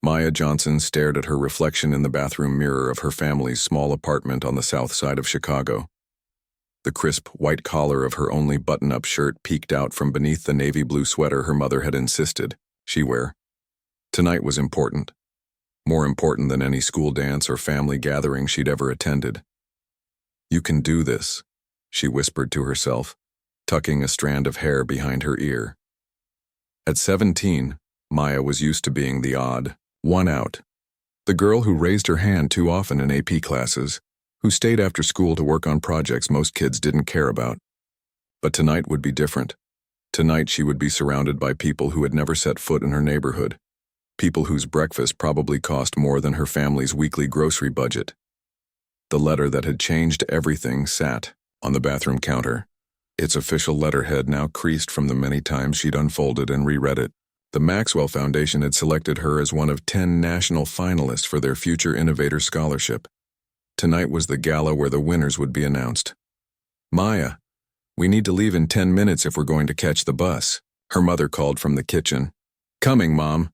Maya Johnson stared at her reflection in the bathroom mirror of her family's small apartment on the south side of Chicago. The crisp white collar of her only button-up shirt peeked out from beneath the navy blue sweater her mother had insisted she wear. Tonight was important. More important than any school dance or family gathering she'd ever attended. "You can do this," she whispered to herself, tucking a strand of hair behind her ear. At 17, Maya was used to being the odd one out. The girl who raised her hand too often in AP classes, who stayed after school to work on projects most kids didn't care about. But tonight would be different. Tonight she would be surrounded by people who had never set foot in her neighborhood. People whose breakfast probably cost more than her family's weekly grocery budget. The letter that had changed everything sat on the bathroom counter, its official letterhead now creased from the many times she'd unfolded and reread it. The Maxwell Foundation had selected her as one of 10 national finalists for their Future Innovator Scholarship. Tonight was the gala where the winners would be announced. "Maya, we need to leave in 10 minutes if we're going to catch the bus," her mother called from the kitchen. "Coming, Mom."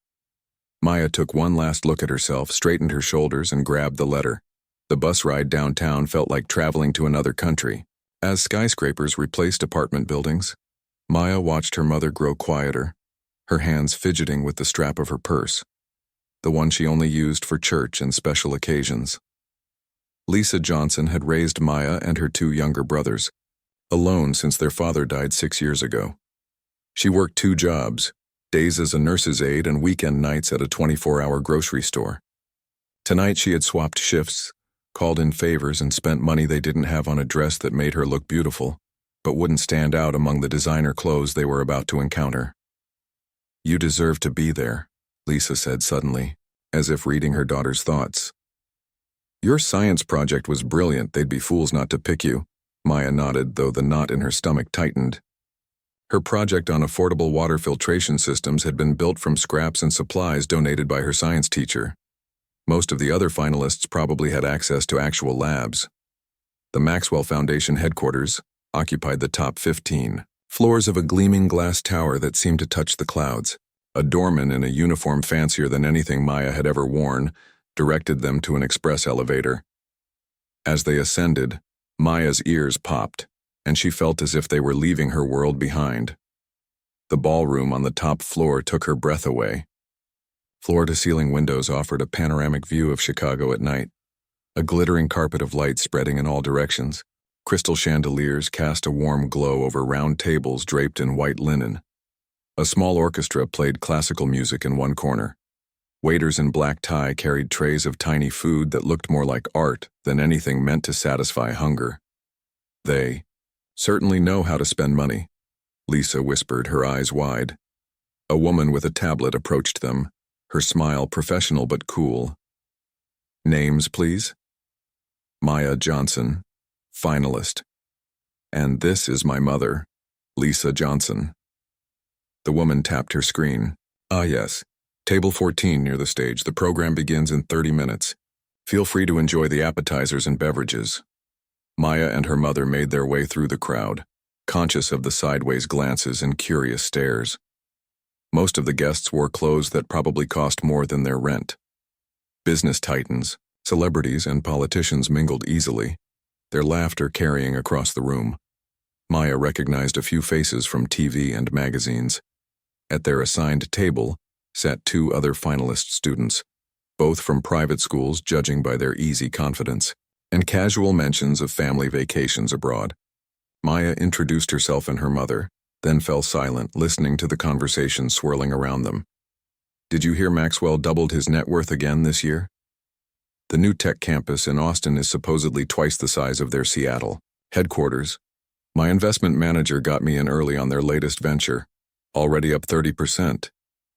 Maya took one last look at herself, straightened her shoulders, and grabbed the letter. The bus ride downtown felt like traveling to another country. As skyscrapers replaced apartment buildings, Maya watched her mother grow quieter, her hands fidgeting with the strap of her purse, the one she only used for church and special occasions. Lisa Johnson had raised Maya and her 2 younger brothers, alone since their father died 6 years ago. She worked 2 jobs, days as a nurse's aide and weekend nights at a 24-hour grocery store. Tonight she had swapped shifts, called in favors, and spent money they didn't have on a dress that made her look beautiful, but wouldn't stand out among the designer clothes they were about to encounter. "You deserve to be there," Lisa said suddenly, as if reading her daughter's thoughts. "Your science project was brilliant. They'd be fools not to pick you." Maya nodded, though the knot in her stomach tightened. Her project on affordable water filtration systems had been built from scraps and supplies donated by her science teacher. Most of the other finalists probably had access to actual labs. The Maxwell Foundation headquarters occupied the top 15 floors of a gleaming glass tower that seemed to touch the clouds. A doorman in a uniform fancier than anything Maya had ever worn directed them to an express elevator. As they ascended, Maya's ears popped, and she felt as if they were leaving her world behind. The ballroom on the top floor took her breath away. Floor-to-ceiling windows offered a panoramic view of Chicago at night, a glittering carpet of light spreading in all directions. Crystal chandeliers cast a warm glow over round tables draped in white linen. A small orchestra played classical music in one corner. Waiters in black tie carried trays of tiny food that looked more like art than anything meant to satisfy hunger. "They certainly know how to spend money," Lisa whispered, her eyes wide. A woman with a tablet approached them, her smile professional but cool. "Names, please?" "Maya Johnson, finalist. And this is my mother, Lisa Johnson." The woman tapped her screen. "Ah, yes. Table 14 near the stage. The program begins in 30 minutes. Feel free to enjoy the appetizers and beverages." Maya and her mother made their way through the crowd, conscious of the sideways glances and curious stares. Most of the guests wore clothes that probably cost more than their rent. Business titans, celebrities, and politicians mingled easily, their laughter carrying across the room. Maya recognized a few faces from TV and magazines. At their assigned table sat 2 other finalist students, both from private schools judging by their easy confidence, and casual mentions of family vacations abroad. Maya introduced herself and her mother, then fell silent, listening to the conversation swirling around them. "Did you hear Maxwell doubled his net worth again this year? The new tech campus in Austin is supposedly twice the size of their Seattle headquarters. My investment manager got me in early on their latest venture, already up 30%.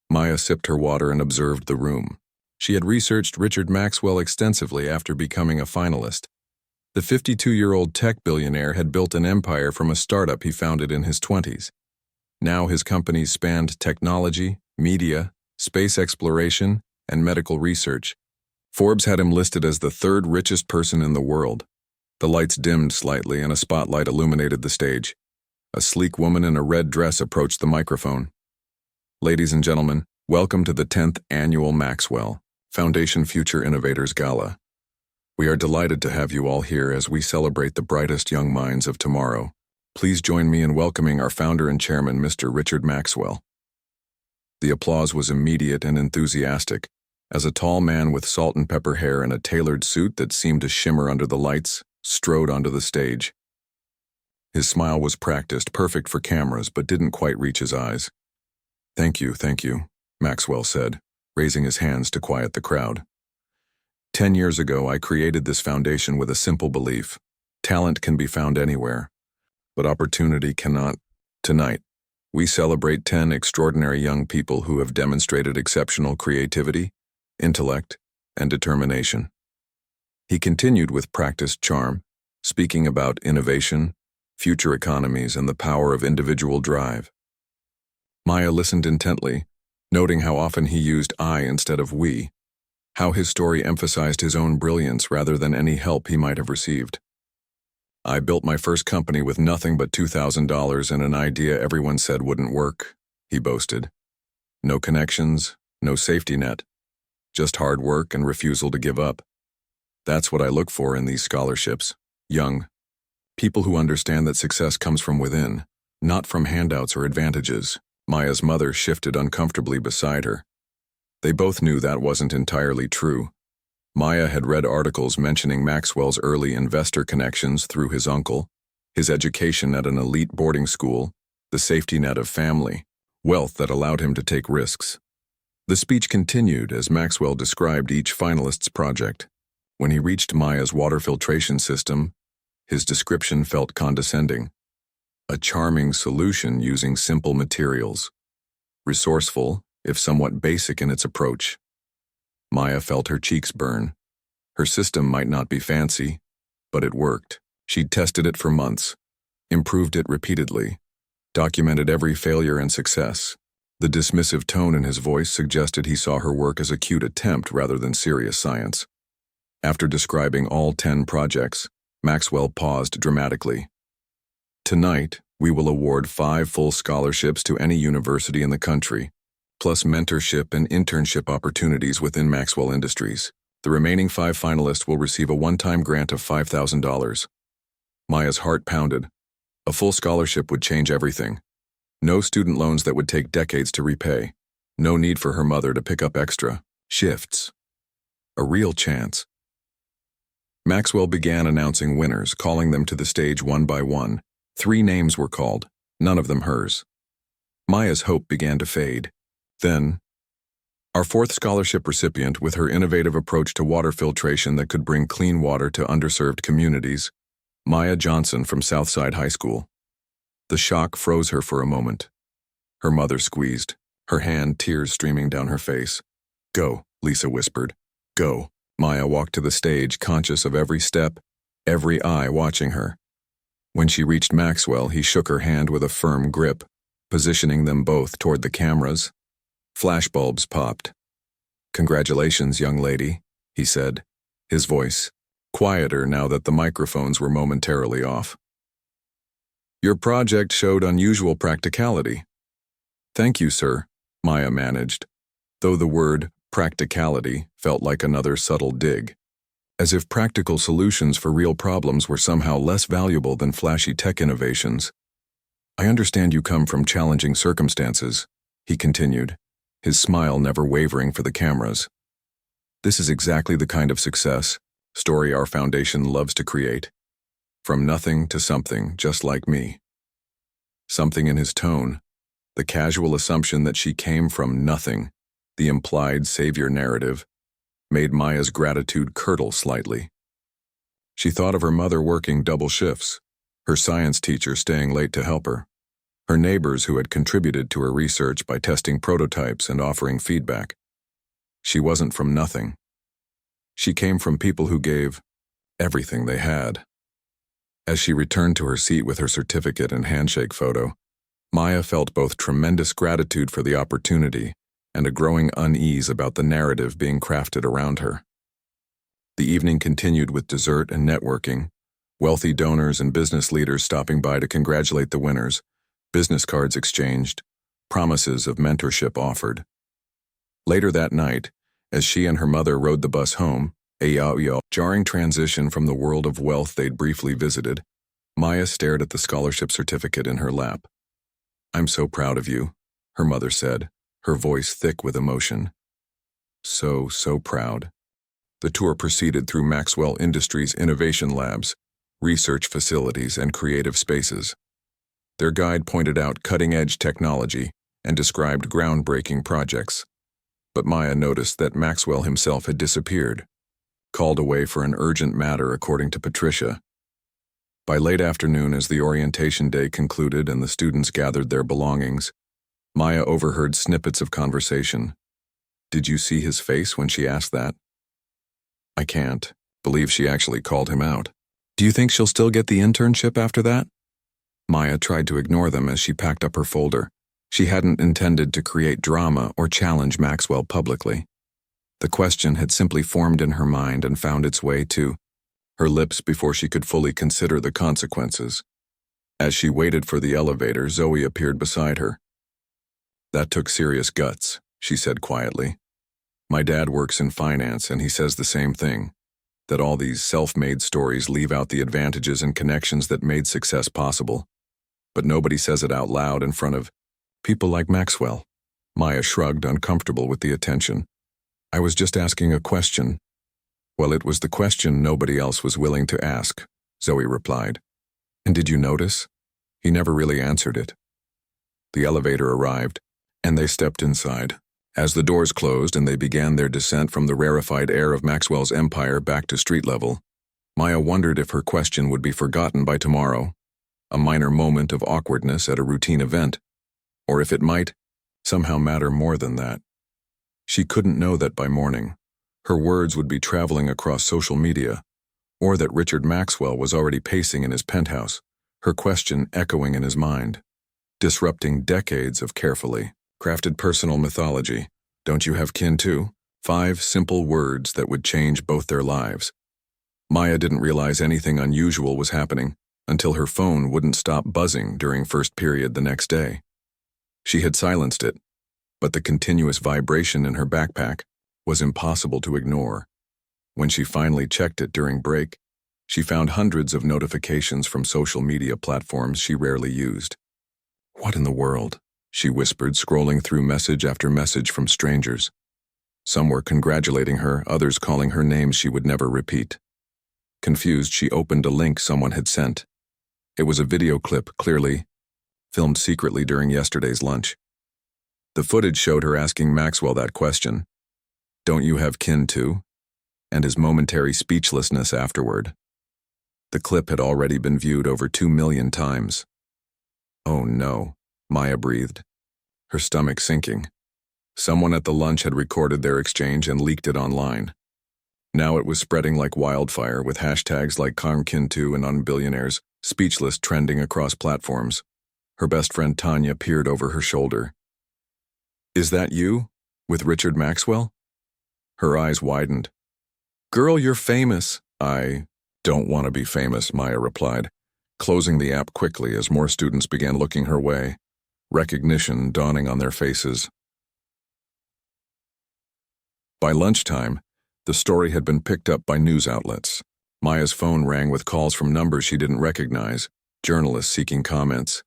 Maya sipped her water and observed the room. She had researched Richard Maxwell extensively after becoming a finalist. The 52-year-old tech billionaire had built an empire from a startup he founded in his 20s. Now his companies spanned technology, media, space exploration, and medical research. Forbes had him listed as the 3rd richest person in the world. The lights dimmed slightly and a spotlight illuminated the stage. A sleek woman in a red dress approached the microphone. "Ladies and gentlemen, welcome to the 10th Annual Maxwell Foundation Future Innovators Gala. We are delighted to have you all here as we celebrate the brightest young minds of tomorrow. Please join me in welcoming our founder and chairman, Mr. Richard Maxwell. The applause was immediate and enthusiastic, as a tall man with salt and pepper hair and a tailored suit that seemed to shimmer under the lights strode onto the stage. His smile was practiced, perfect for cameras, but didn't quite reach his eyes. Thank you, Maxwell said, raising his hands to quiet the crowd. 10 years ago, I created this foundation with a simple belief. Talent can be found anywhere, but opportunity cannot. Tonight, we celebrate 10 extraordinary young people who have demonstrated exceptional creativity, intellect, and determination. He continued with practiced charm, speaking about innovation, future economies, and the power of individual drive. Maya listened intently, noting how often he used I instead of we, how his story emphasized his own brilliance rather than any help he might have received. I built my first company with nothing but $2,000 and an idea everyone said wouldn't work, he boasted. No connections, no safety net, just hard work and refusal to give up. That's what I look for in these scholarships. Young people who understand that success comes from within, not from handouts or advantages. Maya's mother shifted uncomfortably beside her. They both knew that wasn't entirely true. Maya had read articles mentioning Maxwell's early investor connections through his uncle, his education at an elite boarding school, the safety net of family, wealth that allowed him to take risks. The speech continued as Maxwell described each finalist's project. When he reached Maya's water filtration system, his description felt condescending. A charming solution using simple materials. Resourceful, if somewhat basic in its approach. Maya felt her cheeks burn. Her system might not be fancy, but it worked. She'd tested it for months, improved it repeatedly, documented every failure and success. The dismissive tone in his voice suggested he saw her work as a cute attempt rather than serious science. After describing all 10 projects, Maxwell paused dramatically. Tonight, we will award 5 full scholarships to any university in the country, plus mentorship and internship opportunities within Maxwell Industries. The remaining 5 finalists will receive a one-time grant of $5,000. Maya's heart pounded. A full scholarship would change everything. No student loans that would take decades to repay. No need for her mother to pick up extra shifts. A real chance. Maxwell began announcing winners, calling them to the stage one by one. 3 names were called, none of them hers. Maya's hope began to fade. Then, our 4th scholarship recipient, with her innovative approach to water filtration that could bring clean water to underserved communities, Maya Johnson from Southside High School. The shock froze her for a moment. Her mother squeezed, her hand, tears streaming down her face. Go, Lisa whispered. Go. Maya walked to the stage, conscious of every step, every eye watching her. When she reached Maxwell, he shook her hand with a firm grip, positioning them both toward the cameras. Flashbulbs popped. Congratulations, young lady, he said, his voice quieter now that the microphones were momentarily off. Your project showed unusual practicality. Thank you, sir, Maya managed, though the word practicality felt like another subtle dig, as if practical solutions for real problems were somehow less valuable than flashy tech innovations. I understand you come from challenging circumstances, he continued, his smile never wavering for the cameras. This is exactly the kind of success story our foundation loves to create. From nothing to something, just like me. Something in his tone, the casual assumption that she came from nothing, the implied savior narrative, made Maya's gratitude curdle slightly. She thought of her mother working double shifts, her science teacher staying late to help her, her neighbors who had contributed to her research by testing prototypes and offering feedback. She wasn't from nothing. She came from people who gave everything they had. As she returned to her seat with her certificate and handshake photo, Maya felt both tremendous gratitude for the opportunity and a growing unease about the narrative being crafted around her. The evening continued with dessert and networking, wealthy donors and business leaders stopping by to congratulate the winners, business cards exchanged, promises of mentorship offered. Later that night, As she and her mother rode the bus home, a jarring transition from the world of wealth they'd briefly visited, Maya stared at the scholarship certificate in her lap. "I'm so proud of you," her mother said, her voice thick with emotion. So proud. The tour proceeded through Maxwell Industries' innovation labs, research facilities, and creative spaces. Their guide pointed out cutting-edge technology and described groundbreaking projects. But Maya noticed that Maxwell himself had disappeared, called away for an urgent matter according to Patricia. By late afternoon, as the orientation day concluded and the students gathered their belongings, Maya overheard snippets of conversation. "Did you see his face when she asked that?" "I can't believe she actually called him out." "Do you think she'll still get the internship after that?" Maya tried to ignore them as she packed up her folder. She hadn't intended to create drama or challenge Maxwell publicly. The question had simply formed in her mind and found its way to her lips before she could fully consider the consequences. As she waited for the elevator, Zoe appeared beside her. "That took serious guts," she said quietly. "My dad works in finance and he says the same thing, that all these self-made stories leave out the advantages and connections that made success possible. But nobody says it out loud in front of people like Maxwell." Maya shrugged, uncomfortable with the attention. "I was just asking a question." "Well, it was the question nobody else was willing to ask," Zoe replied. "And did you notice? He never really answered it." The elevator arrived, and they stepped inside. As the doors closed and they began their descent from the rarefied air of Maxwell's empire back to street level, Maya wondered if her question would be forgotten by tomorrow, a minor moment of awkwardness at a routine event, or if it might somehow matter more than that. She couldn't know that by morning her words would be traveling across social media, or that Richard Maxwell was already pacing in his penthouse, her question echoing in his mind, disrupting decades of carefully crafted personal mythology. "Don't you have kin too?" 5 simple words that would change both their lives. Maya didn't realize anything unusual was happening until her phone wouldn't stop buzzing during first period the next day. She had silenced it, but the continuous vibration in her backpack was impossible to ignore. When she finally checked it during break, she found hundreds of notifications from social media platforms she rarely used. "What in the world?" she whispered, scrolling through message after message from strangers. Some were congratulating her, others calling her names she would never repeat. Confused, she opened a link someone had sent. It was a video clip, clearly filmed secretly during yesterday's lunch. The footage showed her asking Maxwell that question, "Don't you have kin too?" and his momentary speechlessness afterward. The clip had already been viewed over 2 million times. "Oh no," Maya breathed, her stomach sinking. Someone at the lunch had recorded their exchange and leaked it online. Now it was spreading like wildfire, with hashtags like #CarmKin2 and #UnBillionaires, speechless, trending across platforms. Her best friend Tanya peered over her shoulder. "Is that you? With Richard Maxwell?" Her eyes widened. "Girl, you're famous." "I don't want to be famous," Maya replied, closing the app quickly as more students began looking her way, recognition dawning on their faces. By lunchtime, the story had been picked up by news outlets. Maya's phone rang with calls from numbers she didn't recognize, journalists seeking comments.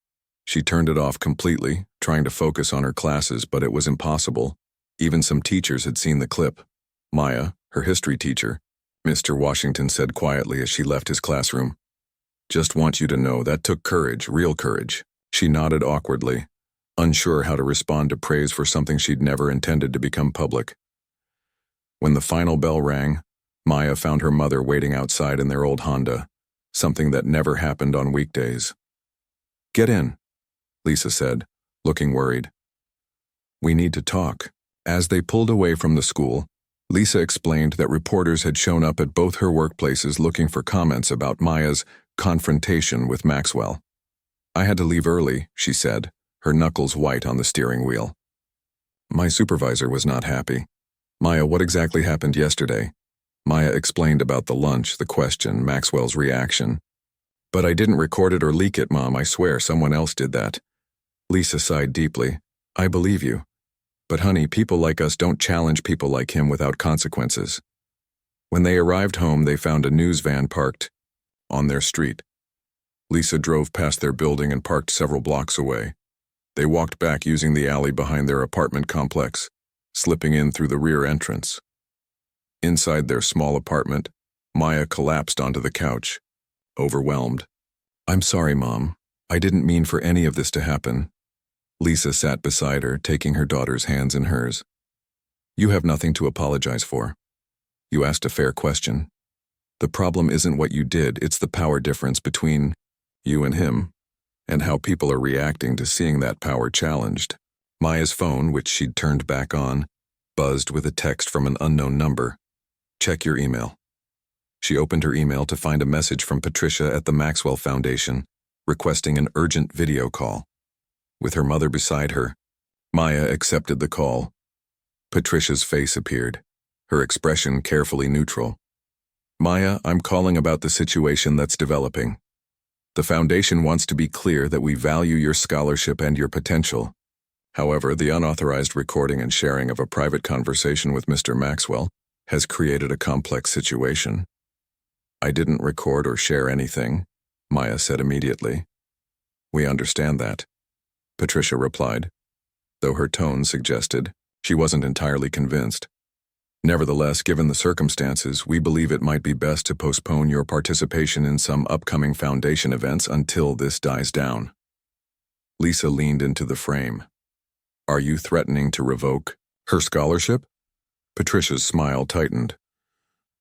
She turned it off completely, trying to focus on her classes, but it was impossible. Even some teachers had seen the clip. Maya, her history teacher, Mr. Washington said quietly as she left his classroom. "Just want you to know that took courage, real courage." She nodded awkwardly, unsure how to respond to praise for something she'd never intended to become public. When the final bell rang, Maya found her mother waiting outside in their old Honda, something that never happened on weekdays. "Get in," Lisa said, looking worried. "We need to talk." As they pulled away from the school, Lisa explained that reporters had shown up at both her workplaces looking for comments about Maya's confrontation with Maxwell. "I had to leave early," she said, her knuckles white on the steering wheel. "My supervisor was not happy." "Maya, what exactly happened yesterday?" Maya explained about the lunch, the question, Maxwell's reaction. "But I didn't record it or leak it, Mom, I swear someone else did that." Lisa sighed deeply. "I believe you. But honey, people like us don't challenge people like him without consequences. When they arrived home, they found a news van parked on their street. Lisa drove past their building and parked several blocks away. They walked back using the alley behind their apartment complex, slipping in through the rear entrance. Inside their small apartment, Maya collapsed onto the couch, overwhelmed. "I'm sorry, Mom. I didn't mean for any of this to happen." Lisa sat beside her, taking her daughter's hands in hers. "You have nothing to apologize for. You asked a fair question. The problem isn't what you did, it's the power difference between you and him, and how people are reacting to seeing that power challenged." Maya's phone, which she'd turned back on, buzzed with a text from an unknown number. "Check your email." She opened her email to find a message from Patricia at the Maxwell Foundation, requesting an urgent video call. With her mother beside her, Maya accepted the call. Patricia's face appeared, her expression carefully neutral. "Maya, I'm calling about the situation that's developing. The foundation wants to be clear that we value your scholarship and your potential. However, the unauthorized recording and sharing of a private conversation with Mr. Maxwell has created a complex situation." "I didn't record or share anything," Maya said immediately. "We understand that," Patricia replied, though her tone suggested she wasn't entirely convinced. "Nevertheless, given the circumstances, we believe it might be best to postpone your participation in some upcoming foundation events until this dies down." Lisa leaned into the frame. "Are you threatening to revoke her scholarship?" Patricia's smile tightened.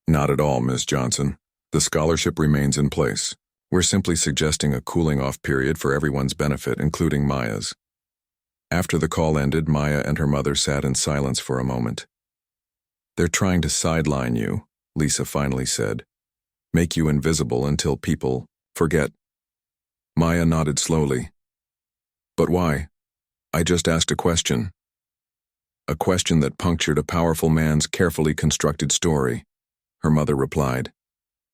"Not at all, Ms. Johnson. The scholarship remains in place. We're simply suggesting a cooling-off period for everyone's benefit, including Maya's." After the call ended, Maya and her mother sat in silence for a moment. "They're trying to sideline you," Lisa finally said. "Make you invisible until people forget." Maya nodded slowly. "But why? I just asked a question." "A question that punctured a powerful man's carefully constructed story," her mother replied.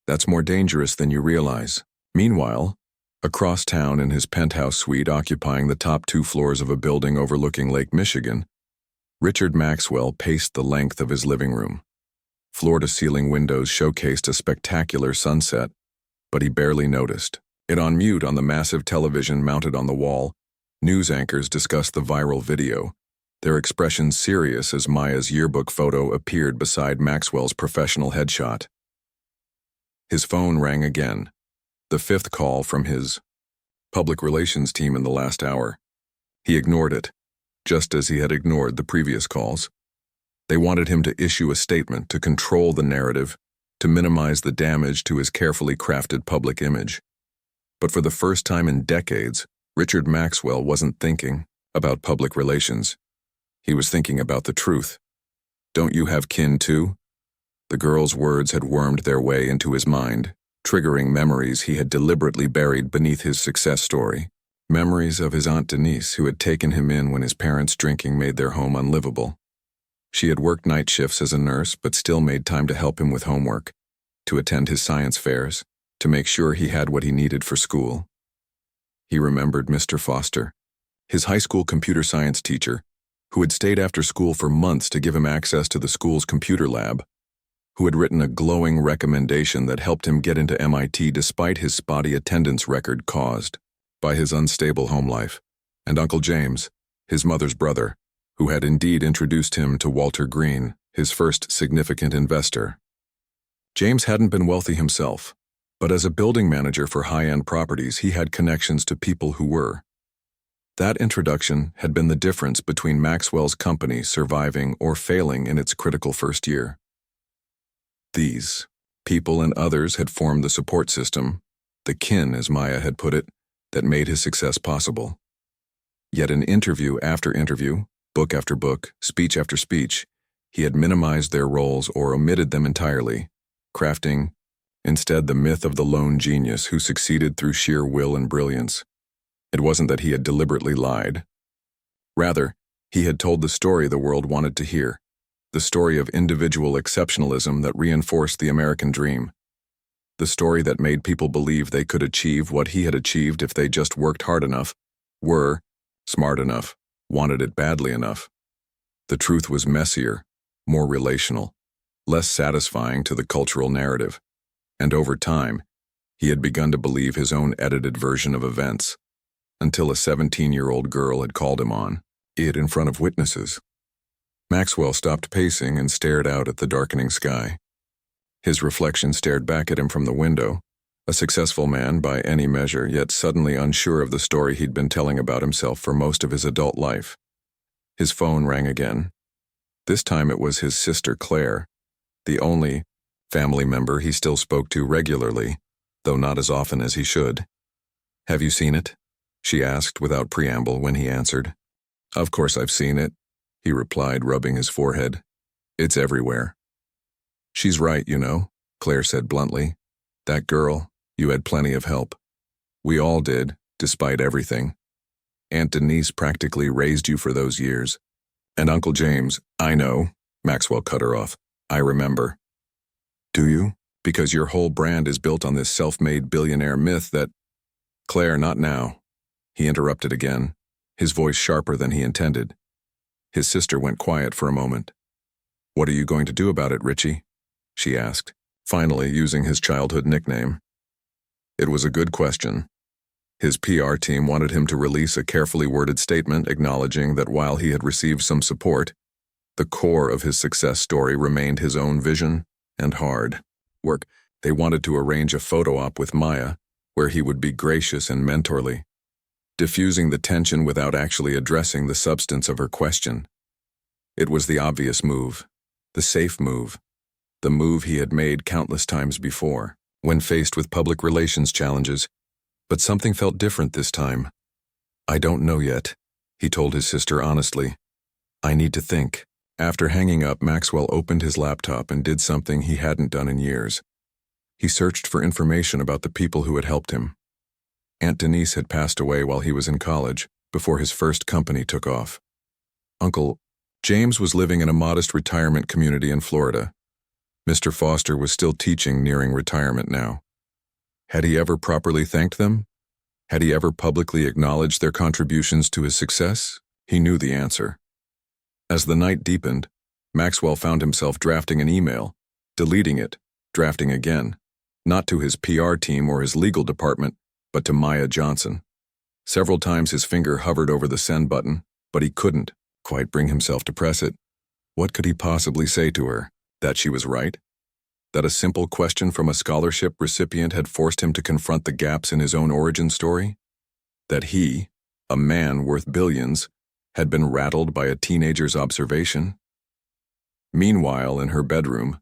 "That's more dangerous than you realize." Meanwhile, across town in his penthouse suite occupying the top 2 floors of a building overlooking Lake Michigan, Richard Maxwell paced the length of his living room. Floor-to-ceiling windows showcased a spectacular sunset, but he barely noticed. It on mute on the massive television mounted on the wall, news anchors discussed the viral video, their expressions serious as Maya's yearbook photo appeared beside Maxwell's professional headshot. His phone rang again, the 5th call from his public relations team in the last hour. He ignored it, just as he had ignored the previous calls. They wanted him to issue a statement to control the narrative, to minimize the damage to his carefully crafted public image. But for the first time in decades, Richard Maxwell wasn't thinking about public relations. He was thinking about the truth. "Don't you have kin too?" The girl's words had wormed their way into his mind, triggering memories he had deliberately buried beneath his success story. Memories of his Aunt Denise, who had taken him in when his parents' drinking made their home unlivable. She had worked night shifts as a nurse, but still made time to help him with homework, to attend his science fairs, to make sure he had what he needed for school. He remembered Mr. Foster, his high school computer science teacher, who had stayed after school for months to give him access to the school's computer lab, who had written a glowing recommendation that helped him get into MIT despite his spotty attendance record caused by his unstable home life, and Uncle James, his mother's brother, who had indeed introduced him to Walter Green, his first significant investor. James hadn't been wealthy himself, but as a building manager for high-end properties, he had connections to people who were. That introduction had been the difference between Maxwell's company surviving or failing in its critical first year. These people and others had formed the support system, the kin, as Maya had put it, that made his success possible. Yet in interview after interview, book after book, speech after speech, he had minimized their roles or omitted them entirely, crafting, instead, the myth of the lone genius who succeeded through sheer will and brilliance. It wasn't that he had deliberately lied. Rather, he had told the story the world wanted to hear, the story of individual exceptionalism that reinforced the American dream, the story that made people believe they could achieve what he had achieved if they just worked hard enough, were smart enough, wanted it badly enough. The truth was messier, more relational, less satisfying to the cultural narrative. And over time, he had begun to believe his own edited version of events, until a 17-year-old girl had called him on it in front of witnesses. Maxwell stopped pacing and stared out at the darkening sky. His reflection stared back at him from the window, a successful man by any measure, yet suddenly unsure of the story he'd been telling about himself for most of his adult life. His phone rang again. This time it was his sister Claire, the only family member he still spoke to regularly, though not as often as he should. "Have you seen it?" she asked without preamble when he answered. "Of course I've seen it," he replied, rubbing his forehead. "It's everywhere." "She's right, you know," Claire said bluntly. "That girl, you had plenty of help. We all did, despite everything. Aunt Denise practically raised you for those years. And Uncle James, I know," Maxwell cut her off. "I remember." "Do you? Because your whole brand is built on this self-made billionaire myth that—" "Claire, not now," he interrupted again, his voice sharper than he intended. His sister went quiet for a moment. "What are you going to do about it, Richie?" she asked, finally using his childhood nickname. It was a good question. His PR team wanted him to release a carefully worded statement acknowledging that while he had received some support, the core of his success story remained his own vision and hard work. They wanted to arrange a photo op with Maya, where he would be gracious and mentorly, diffusing the tension without actually addressing the substance of her question. It was the obvious move, the safe move, the move he had made countless times before, when faced with public relations challenges. But something felt different this time. "I don't know yet," he told his sister honestly. "I need to think." After hanging up, Maxwell opened his laptop and did something he hadn't done in years. He searched for information about the people who had helped him. Aunt Denise had passed away while he was in college, before his first company took off. Uncle James was living in a modest retirement community in Florida. Mr. Foster was still teaching, nearing retirement now. Had he ever properly thanked them? Had he ever publicly acknowledged their contributions to his success? He knew the answer. As the night deepened, Maxwell found himself drafting an email, deleting it, drafting again, not to his PR team or his legal department, but to Maya Johnson. Several times his finger hovered over the send button, but he couldn't quite bring himself to press it. What could he possibly say to her? That she was right? That a simple question from a scholarship recipient had forced him to confront the gaps in his own origin story? That he, a man worth billions, had been rattled by a teenager's observation? Meanwhile, in her bedroom,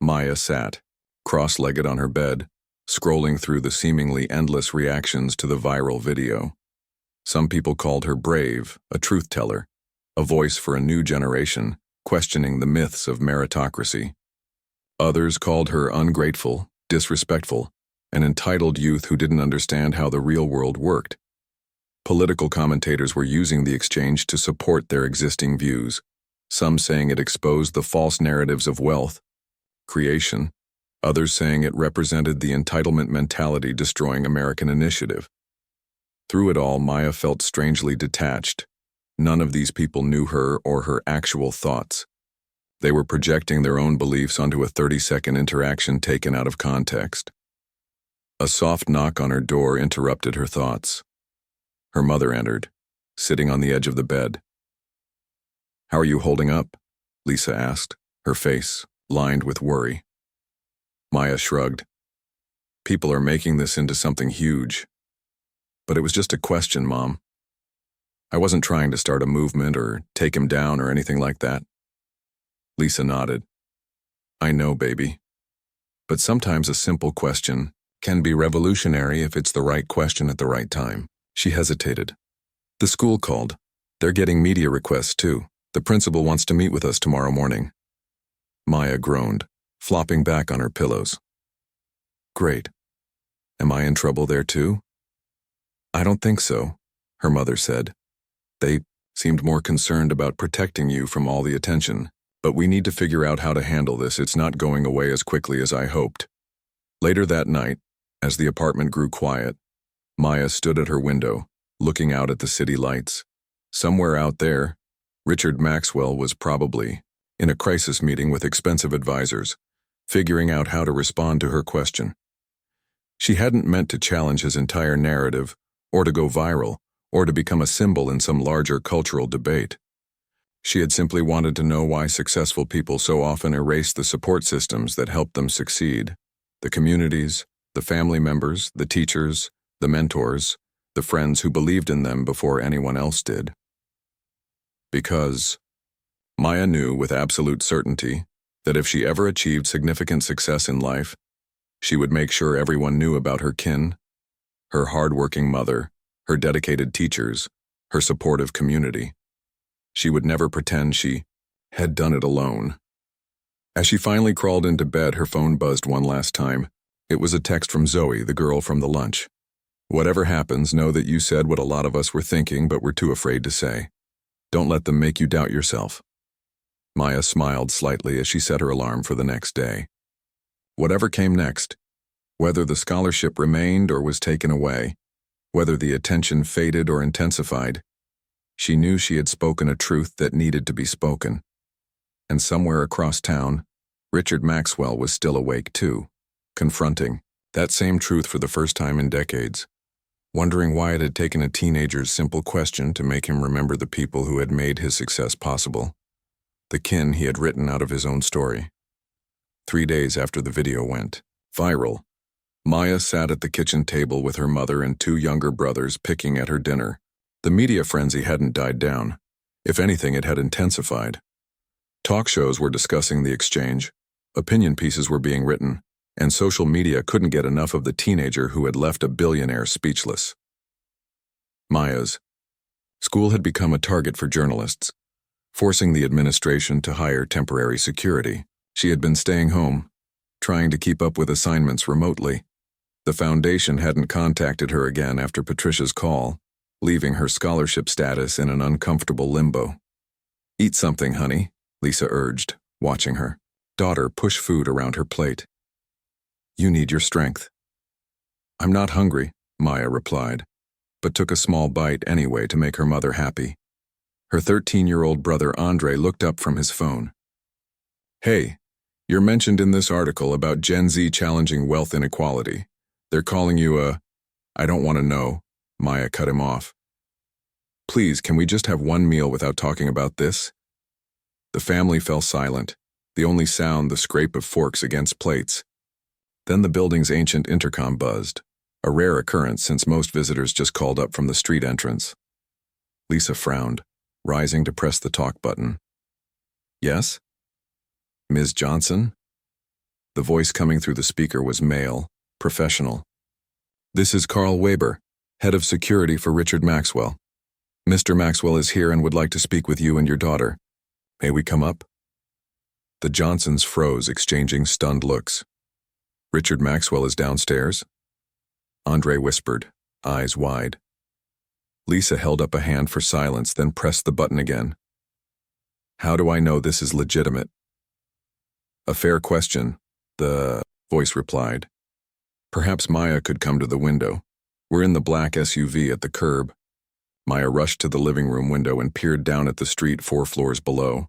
Maya sat, cross-legged on her bed, scrolling through the seemingly endless reactions to the viral video. Some people called her brave, a truth-teller, a voice for a new generation, questioning the myths of meritocracy. Others called her ungrateful, disrespectful, an entitled youth who didn't understand how the real world worked. Political commentators were using the exchange to support their existing views, some saying it exposed the false narratives of wealth creation, others saying it represented the entitlement mentality destroying American initiative. Through it all, Maya felt strangely detached. None of these people knew her or her actual thoughts. They were projecting their own beliefs onto a 30-second interaction taken out of context. A soft knock on her door interrupted her thoughts. Her mother entered, sitting on the edge of the bed. "How are you holding up?" Lisa asked, her face lined with worry. Maya shrugged. "People are making this into something huge. But it was just a question, Mom. I wasn't trying to start a movement or take him down or anything like that." Lisa nodded. "I know, baby. But sometimes a simple question can be revolutionary if it's the right question at the right time." She hesitated. "The school called. They're getting media requests, too. The principal wants to meet with us tomorrow morning." Maya groaned, flopping back on her pillows. "Great. Am I in trouble there, too?" "I don't think so," her mother said. "They seemed more concerned about protecting you from all the attention. But we need to figure out how to handle this. It's not going away as quickly as I hoped." Later that night, as the apartment grew quiet, Maya stood at her window, looking out at the city lights. Somewhere out there, Richard Maxwell was probably in a crisis meeting with expensive advisors, figuring out how to respond to her question. She hadn't meant to challenge his entire narrative, or to go viral, or to become a symbol in some larger cultural debate. She had simply wanted to know why successful people so often erase the support systems that helped them succeed. The communities, the family members, the teachers, the mentors, the friends who believed in them before anyone else did. Because Maya knew with absolute certainty that if she ever achieved significant success in life, she would make sure everyone knew about her kin, her hard-working mother, her dedicated teachers, her supportive community. She would never pretend she had done it alone. As she finally crawled into bed, her phone buzzed one last time. It was a text from Zoe, the girl from the lunch. "Whatever happens, know that you said what a lot of us were thinking but were too afraid to say. Don't let them make you doubt yourself." Maya smiled slightly as she set her alarm for the next day. Whatever came next, whether the scholarship remained or was taken away, whether the attention faded or intensified, she knew she had spoken a truth that needed to be spoken. And somewhere across town, Richard Maxwell was still awake too, confronting that same truth for the first time in decades, wondering why it had taken a teenager's simple question to make him remember the people who had made his success possible, the kin he had written out of his own story. 3 days after the video went viral, Maya sat at the kitchen table with her mother and 2 younger brothers picking at her dinner. The media frenzy hadn't died down. If anything, it had intensified. Talk shows were discussing the exchange, opinion pieces were being written, and social media couldn't get enough of the teenager who had left a billionaire speechless. Maya's school had become a target for journalists, forcing the administration to hire temporary security. She had been staying home, trying to keep up with assignments remotely. The foundation hadn't contacted her again after Patricia's call, leaving her scholarship status in an uncomfortable limbo. "Eat something, honey," Lisa urged, watching her daughter push food around her plate. "You need your strength." "I'm not hungry," Maya replied, but took a small bite anyway to make her mother happy. Her 13-year-old brother Andre looked up from his phone. "Hey, you're mentioned in this article about Gen Z challenging wealth inequality. They're calling you a—" "I don't want to know," Maya cut him off. "Please, can we just have one meal without talking about this?" The family fell silent, the only sound the scrape of forks against plates. Then the building's ancient intercom buzzed, a rare occurrence since most visitors just called up from the street entrance. Lisa frowned, rising to press the talk button. "Yes? Ms. Johnson?" The voice coming through the speaker was male, professional. "This is Carl Weber, head of security for Richard Maxwell. Mr. Maxwell is here and would like to speak with you and your daughter. May we come up?" The Johnsons froze, exchanging stunned looks. "Richard Maxwell is downstairs?" Andre whispered, eyes wide. Lisa held up a hand for silence, then pressed the button again. "How do I know this is legitimate?" "A fair question," the voice replied. "Perhaps Maya could come to the window. We're in the black SUV at the curb." Maya rushed to the living room window and peered down at the street 4 floors below.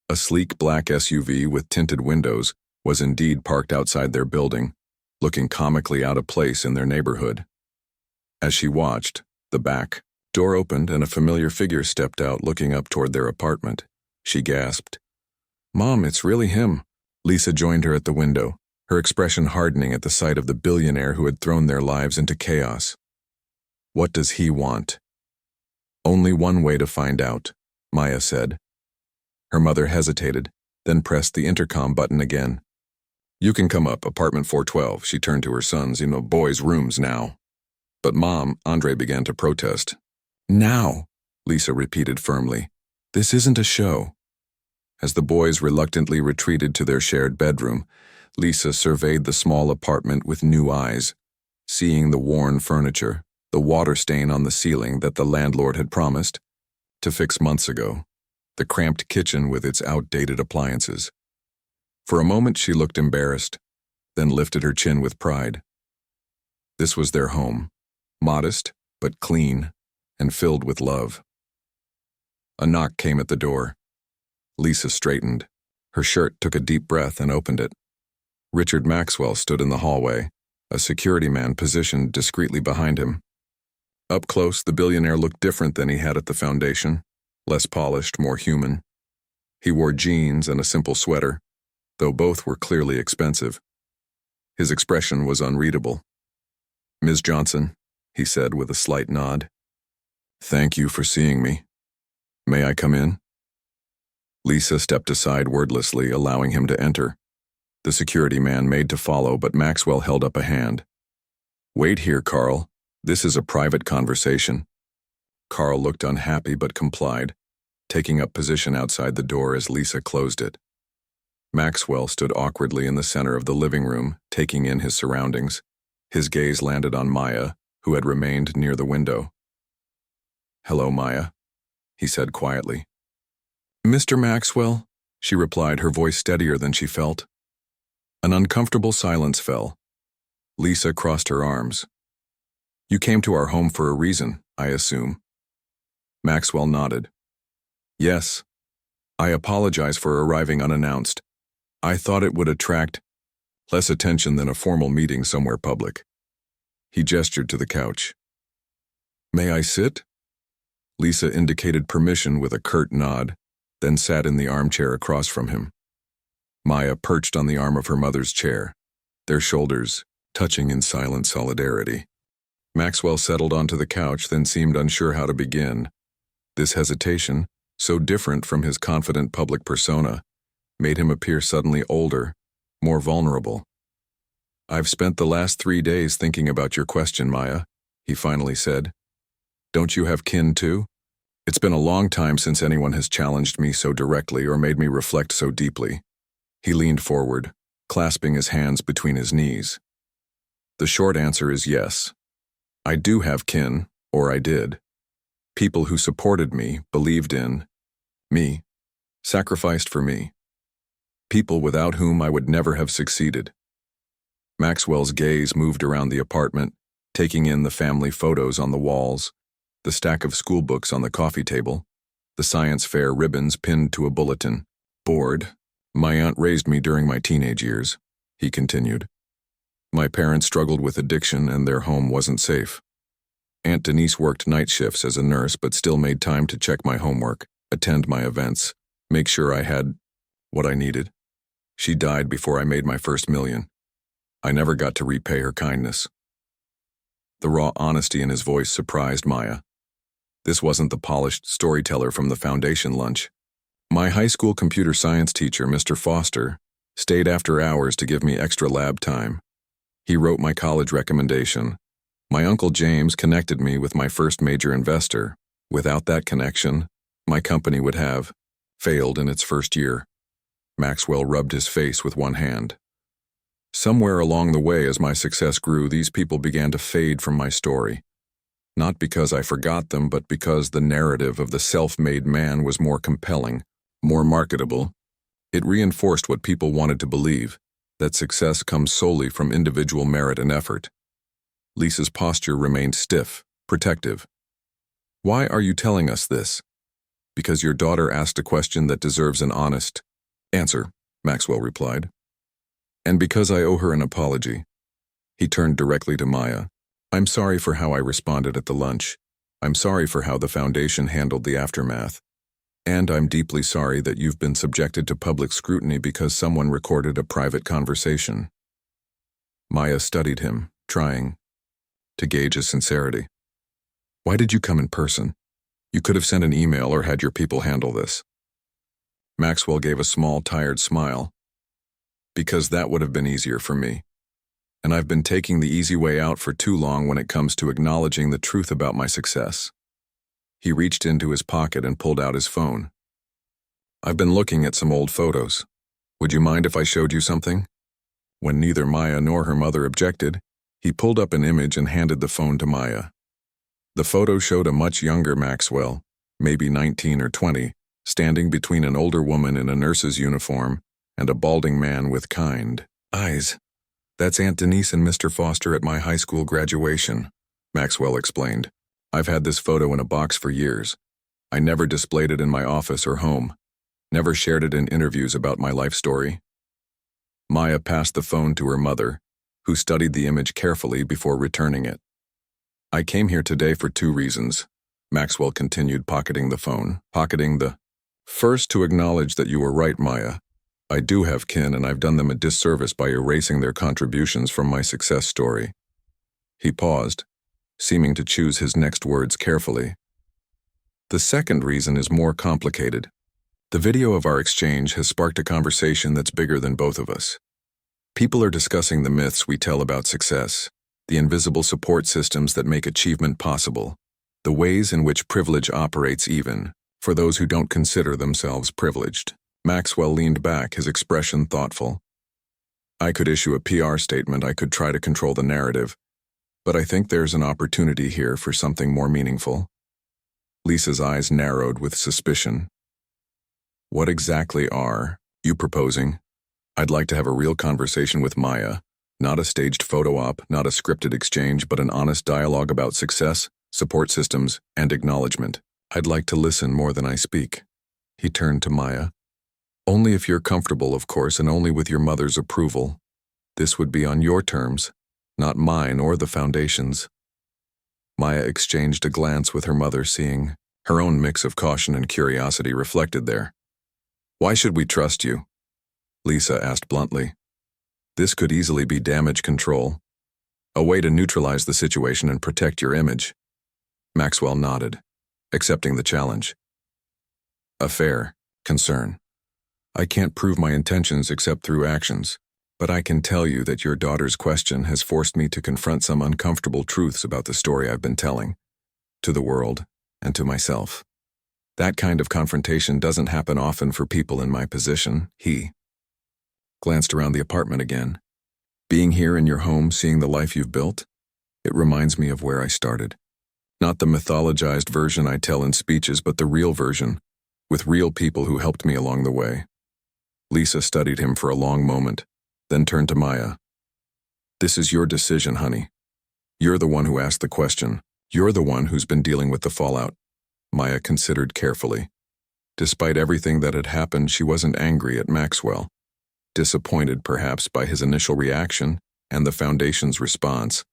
A sleek black SUV with tinted windows was indeed parked outside their building, looking comically out of place in their neighborhood. As she watched, the back door opened and a familiar figure stepped out, looking up toward their apartment. She gasped, "Mom, it's really him." Lisa joined her at the window, her expression hardening at the sight of the billionaire who had thrown their lives into chaos. "What does he want?" "Only one way to find out," Maya said. Her mother hesitated, then pressed the intercom button again. "You can come up, apartment 412, she turned to her sons, boys' rooms now." "But Mom," Andre began to protest. "Now," Lisa repeated firmly. "This isn't a show." As the boys reluctantly retreated to their shared bedroom, Lisa surveyed the small apartment with new eyes, seeing the worn furniture, the water stain on the ceiling that the landlord had promised to fix months ago, the cramped kitchen with its outdated appliances. For a moment she looked embarrassed, then lifted her chin with pride. This was their home, modest but clean and filled with love. A knock came at the door. Lisa straightened. Her shirt took a deep breath and opened it. Richard Maxwell stood in the hallway, a security man positioned discreetly behind him. Up close, the billionaire looked different than he had at the foundation, less polished, more human. He wore jeans and a simple sweater, though both were clearly expensive. His expression was unreadable. "Ms. Johnson," he said with a slight nod. "Thank you for seeing me. May I come in?" Lisa stepped aside wordlessly, allowing him to enter. The security man made to follow, but Maxwell held up a hand. "Wait here, Carl. This is a private conversation." Carl looked unhappy but complied, taking up position outside the door as Lisa closed it. Maxwell stood awkwardly in the center of the living room, taking in his surroundings. His gaze landed on Maya, who had remained near the window. "Hello, Maya," he said quietly. "Mr. Maxwell," she replied, her voice steadier than she felt. An uncomfortable silence fell. Lisa crossed her arms. "You came to our home for a reason, I assume." Maxwell nodded. "Yes. I apologize for arriving unannounced. I thought it would attract less attention than a formal meeting somewhere public." He gestured to the couch. "May I sit?" Lisa indicated permission with a curt nod, then sat in the armchair across from him. Maya perched on the arm of her mother's chair, their shoulders touching in silent solidarity. Maxwell settled onto the couch, then seemed unsure how to begin. This hesitation, so different from his confident public persona, made him appear suddenly older, more vulnerable. "I've spent the last 3 days thinking about your question, Maya," he finally said. "Don't you have kin too? It's been a long time since anyone has challenged me so directly or made me reflect so deeply." He leaned forward, clasping his hands between his knees. "The short answer is yes. I do have kin, or I did. People who supported me, believed in me, sacrificed for me. People without whom I would never have succeeded." Maxwell's gaze moved around the apartment, taking in the family photos on the walls, the stack of school books on the coffee table, the science fair ribbons pinned to a bulletin. "Bored. My aunt raised me during my teenage years," he continued. "My parents struggled with addiction and their home wasn't safe. Aunt Denise worked night shifts as a nurse but still made time to check my homework, attend my events, make sure I had what I needed. She died before I made my first million. I never got to repay her kindness." The raw honesty in his voice surprised Maya. This wasn't the polished storyteller from the foundation lunch. "My high school computer science teacher, Mr. Foster, stayed after hours to give me extra lab time. He wrote my college recommendation. My Uncle James connected me with my first major investor. Without that connection, my company would have failed in its first year." Maxwell rubbed his face with one hand. "Somewhere along the way, as my success grew, these people began to fade from my story. Not because I forgot them, but because the narrative of the self-made man was more compelling, more marketable. It reinforced what people wanted to believe, that success comes solely from individual merit and effort." Lisa's posture remained stiff, protective. "Why are you telling us this?" "Because your daughter asked a question that deserves an honest answer," Maxwell replied. "And because I owe her an apology." He turned directly to Maya. "I'm sorry for how I responded at the lunch. I'm sorry for how the foundation handled the aftermath. And I'm deeply sorry that you've been subjected to public scrutiny because someone recorded a private conversation." Maya studied him, trying to gauge his sincerity. "Why did you come in person? You could have sent an email or had your people handle this." Maxwell gave a small, tired smile. "Because that would have been easier for me. And I've been taking the easy way out for too long when it comes to acknowledging the truth about my success." He reached into his pocket and pulled out his phone. "I've been looking at some old photos. Would you mind if I showed you something?" When neither Maya nor her mother objected, he pulled up an image and handed the phone to Maya. The photo showed a much younger Maxwell, maybe 19 or 20, standing between an older woman in a nurse's uniform and a balding man with kind eyes. "That's Aunt Denise and Mr. Foster at my high school graduation," Maxwell explained. "I've had this photo in a box for years. I never displayed it in my office or home, never shared it in interviews about my life story. Maya passed the phone to her mother, who studied the image carefully before returning it. I came here today for 2 reasons, Maxwell continued, pocketing the phone. First, to acknowledge that you were right, Maya. I do have kin, and I've done them a disservice by erasing their contributions from my success story. He paused, seeming to choose his next words carefully. The second reason is more complicated. The video of our exchange has sparked a conversation that's bigger than both of us. People are discussing the myths we tell about success, the invisible support systems that make achievement possible, the ways in which privilege operates even for those who don't consider themselves privileged. Maxwell leaned back, his expression thoughtful. I could issue a PR statement, I could try to control the narrative, but I think there's an opportunity here for something more meaningful. Lisa's eyes narrowed with suspicion. What exactly are you proposing? I'd like to have a real conversation with Maya, not a staged photo op, not a scripted exchange, but an honest dialogue about success, support systems, and acknowledgement. I'd like to listen more than I speak. He turned to Maya. Only if you're comfortable, of course, and only with your mother's approval. This would be on your terms, not mine or the Foundation's. Maya exchanged a glance with her mother, seeing her own mix of caution and curiosity reflected there. Why should we trust you? Lisa asked bluntly. This could easily be damage control, a way to neutralize the situation and protect your image. Maxwell nodded, accepting the challenge. A fair concern. I can't prove my intentions except through actions, but I can tell you that your daughter's question has forced me to confront some uncomfortable truths about the story I've been telling, to the world and to myself. That kind of confrontation doesn't happen often for people in my position. He glanced around the apartment again. Being here in your home, seeing the life you've built, it reminds me of where I started. Not the mythologized version I tell in speeches, but the real version, with real people who helped me along the way. Lisa studied him for a long moment, then turned to Maya. This is your decision, honey. You're the one who asked the question. You're the one who's been dealing with the fallout. Maya considered carefully. Despite everything that had happened, she wasn't angry at Maxwell. Disappointed, perhaps, by his initial reaction and the Foundation's response,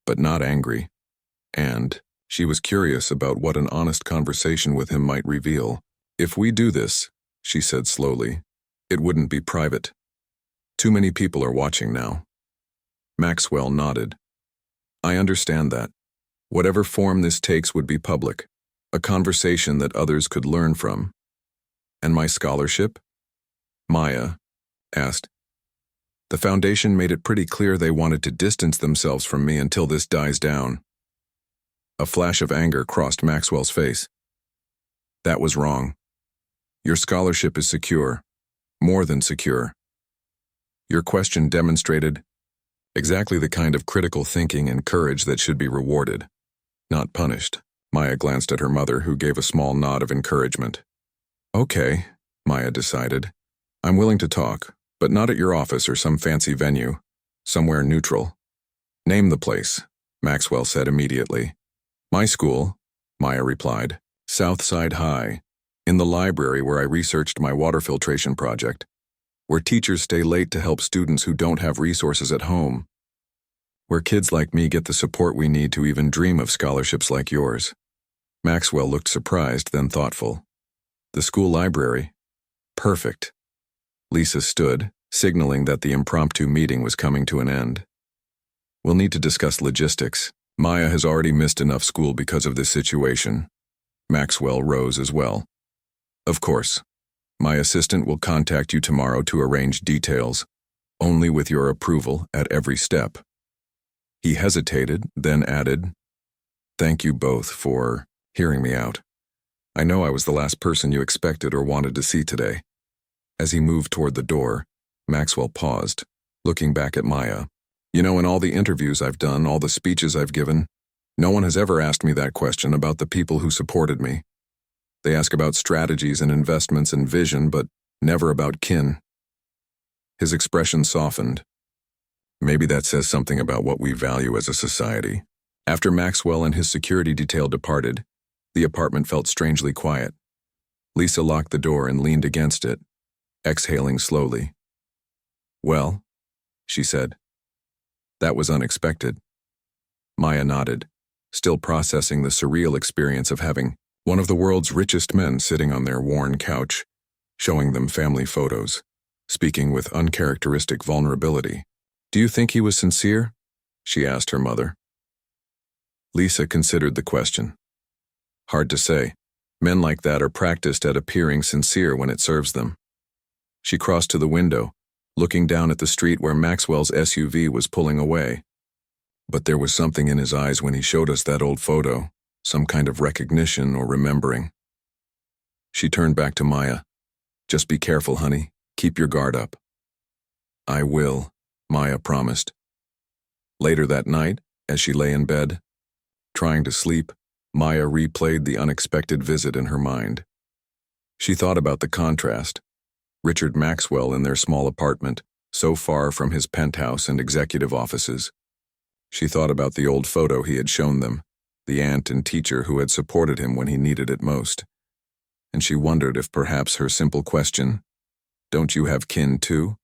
but not angry. And she was curious about what an honest conversation with him might reveal. If we do this, she said slowly, it wouldn't be private. Too many people are watching now. Maxwell nodded. I understand that. Whatever form this takes would be public, a conversation that others could learn from. And my scholarship? Maya asked. The Foundation made it pretty clear they wanted to distance themselves from me until this dies down. A flash of anger crossed Maxwell's face. That was wrong. Your scholarship is secure, more than secure. Your question demonstrated exactly the kind of critical thinking and courage that should be rewarded, not punished. Maya glanced at her mother, who gave a small nod of encouragement. Okay, Maya decided. I'm willing to talk, but not at your office or some fancy venue, somewhere neutral. Name the place, Maxwell said immediately. My school, Maya replied, Southside High, in the library where I researched my water filtration project, where teachers stay late to help students who don't have resources at home, where kids like me get the support we need to even dream of scholarships like yours. Maxwell looked surprised, then thoughtful. The school library? Perfect. Lisa stood, signaling that the impromptu meeting was coming to an end. We'll need to discuss logistics. Maya has already missed enough school because of this situation. Maxwell rose as well. Of course. My assistant will contact you tomorrow to arrange details, only with your approval at every step. He hesitated, then added, Thank you both for hearing me out. I know I was the last person you expected or wanted to see today. As he moved toward the door, Maxwell paused, looking back at Maya. You know, in all the interviews I've done, all the speeches I've given, no one has ever asked me that question about the people who supported me. They ask about strategies and investments and vision, but never about kin. His expression softened. Maybe that says something about what we value as a society. After Maxwell and his security detail departed, The apartment felt strangely quiet. Lisa locked the door and leaned against it, exhaling slowly. "Well," she said. "That was unexpected." Maya nodded, still processing the surreal experience of having one of the world's richest men sitting on their worn couch, showing them family photos, speaking with uncharacteristic vulnerability. "Do you think he was sincere?" she asked her mother. Lisa considered the question. Hard to say. Men like that are practiced at appearing sincere when it serves them. She crossed to the window, looking down at the street where Maxwell's SUV was pulling away. But there was something in his eyes when he showed us that old photo, some kind of recognition or remembering. She turned back to Maya. "Just be careful, honey. Keep your guard up." "I will," Maya promised. Later that night, as she lay in bed, trying to sleep, Maya replayed the unexpected visit in her mind. She thought about the contrast. Richard Maxwell in their small apartment, so far from his penthouse and executive offices. She thought about the old photo he had shown them, the aunt and teacher who had supported him when he needed it most. And she wondered if perhaps her simple question, "Don't you have kin too?"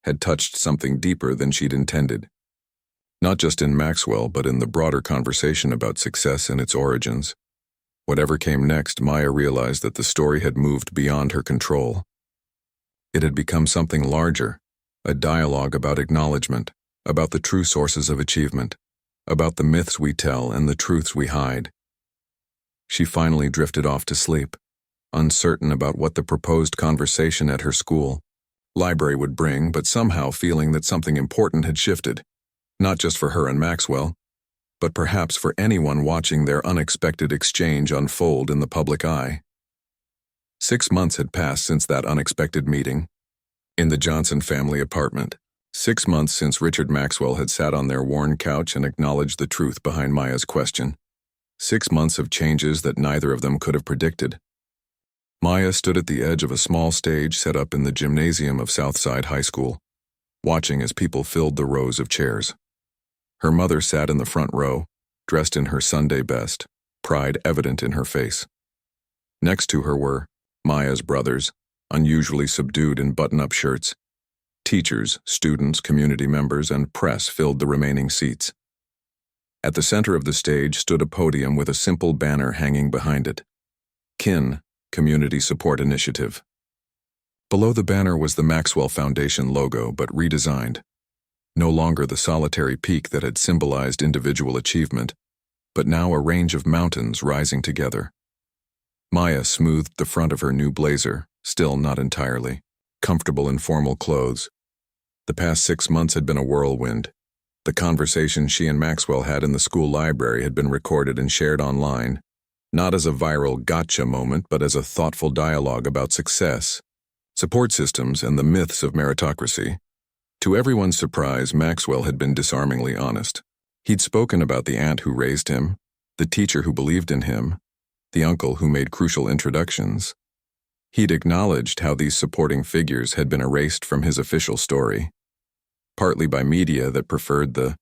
had touched something deeper than she'd intended. Not just in Maxwell, but in the broader conversation about success and its origins. Whatever came next, Maya realized that the story had moved beyond her control. It had become something larger, a dialogue about acknowledgement, about the true sources of achievement, about the myths we tell and the truths we hide. She finally drifted off to sleep, uncertain about what the proposed conversation at her school library would bring, but somehow feeling that something important had shifted, not just for her and Maxwell, but perhaps for anyone watching their unexpected exchange unfold in the public eye. 6 months had passed since that unexpected meeting in the Johnson family apartment. 6 months since Richard Maxwell had sat on their worn couch and acknowledged the truth behind Maya's question. 6 months of changes that neither of them could have predicted. Maya stood at the edge of a small stage set up in the gymnasium of Southside High School, watching as people filled the rows of chairs. Her mother sat in the front row, dressed in her Sunday best, pride evident in her face. Next to her were Maya's brothers, unusually subdued in button-up shirts. Teachers, students, community members, and press filled the remaining seats. At the center of the stage stood a podium with a simple banner hanging behind it. KIN, Community Support Initiative. Below the banner was the Maxwell Foundation logo, but redesigned. No longer the solitary peak that had symbolized individual achievement, but now a range of mountains rising together. Maya smoothed the front of her new blazer, still not entirely, comfortable in formal clothes. The past 6 months had been a whirlwind. The conversation she and Maxwell had in the school library had been recorded and shared online, not as a viral gotcha moment, but as a thoughtful dialogue about success, support systems, and the myths of meritocracy. To everyone's surprise, Maxwell had been disarmingly honest. He'd spoken about the aunt who raised him, the teacher who believed in him, the uncle who made crucial introductions. He'd acknowledged how these supporting figures had been erased from his official story, partly by media that preferred the